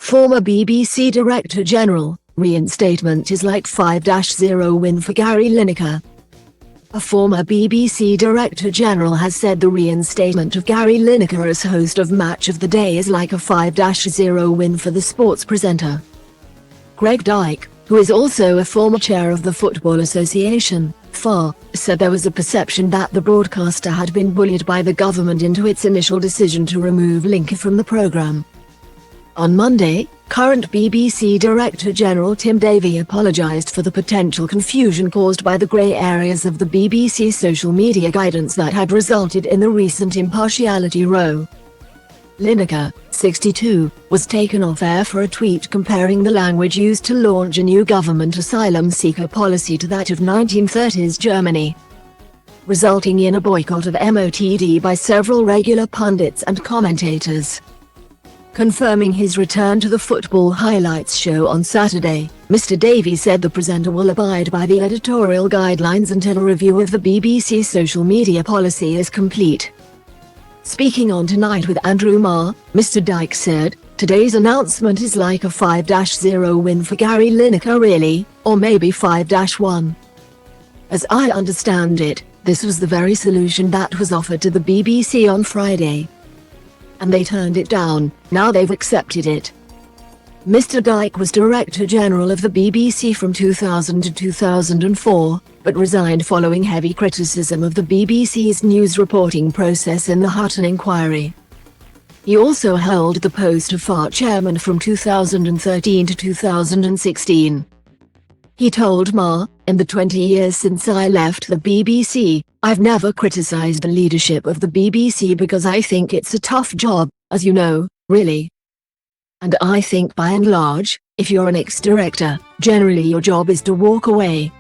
Former BBC Director General, reinstatement is like 5-0 win for Gary Lineker. A former BBC Director General has said the reinstatement of Gary Lineker as host of Match of the Day is like a 5-0 win for the sports presenter. Greg Dyke, who is also a former chair of the Football Association, FA, said there was a perception that the broadcaster had been bullied by the government into its initial decision to remove Lineker from the programme. On Monday, current BBC Director General Tim Davie apologised for the potential confusion caused by the grey areas of the BBC social media guidance that had resulted in the recent impartiality row. Lineker, 62, was taken off air for a tweet comparing the language used to launch a new government asylum seeker policy to that of 1930s Germany, resulting in a boycott of MOTD by several regular pundits and commentators. Confirming his return to the Football Highlights show on Saturday, Mr. Davie said the presenter will abide by the editorial guidelines until a review of the BBC social media policy is complete. Speaking on Tonight with Andrew Marr, Mr. Dyke said, "Today's announcement is like a 5-0 win for Gary Lineker really, or maybe 5-1. As I understand it, this was the very solution that was offered to the BBC on Friday. And they turned it down, now they've accepted it." Mr. Dyke was Director General of the BBC from 2000 to 2004, but resigned following heavy criticism of the BBC's news reporting process in the Hutton inquiry. He also held the post of FA chairman from 2013 to 2016. He told Marr, "In the 20 years since I left the BBC, I've never criticised the leadership of the BBC because I think it's a tough job, as you know, really. And I think by and large, if you're an ex-director, generally your job is to walk away.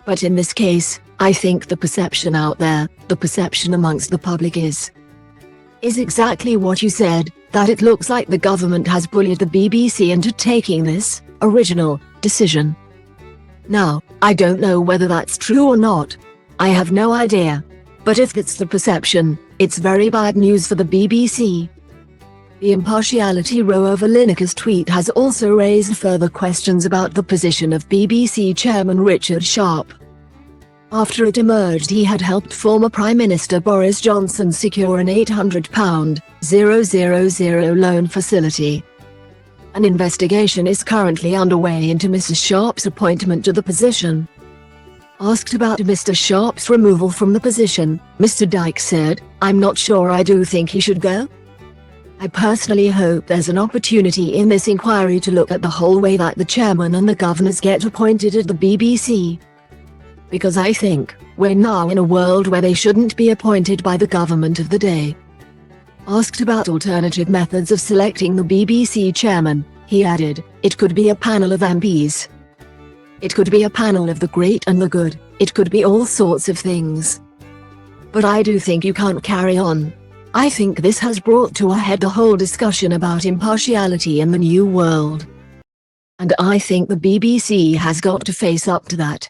But in this case, I think the perception out there, the perception amongst the public is exactly what you said, that it looks like the government has bullied the BBC into taking this original decision. Now, I don't know whether that's true or not. I have no idea. But if that's the perception, it's very bad news for the BBC." The impartiality row over Lineker's tweet has also raised further questions about the position of BBC Chairman Richard Sharp. After it emerged he had helped former Prime Minister Boris Johnson secure an £800,000 loan facility. An investigation is currently underway into Mrs. Sharp's appointment to the position. Asked about Mr. Sharp's removal from the position, Mr. Dyke said, "I'm not sure I do think he should go. I personally hope there's an opportunity in this inquiry to look at the whole way that the chairman and the governors get appointed at the BBC. Because I think, we're now in a world where they shouldn't be appointed by the government of the day." Asked about alternative methods of selecting the BBC chairman, he added, "It could be a panel of MPs. It could be a panel of the great and the good, it could be all sorts of things. But I do think you can't carry on. I think this has brought to a head the whole discussion about impartiality in the new world. And I think the BBC has got to face up to that."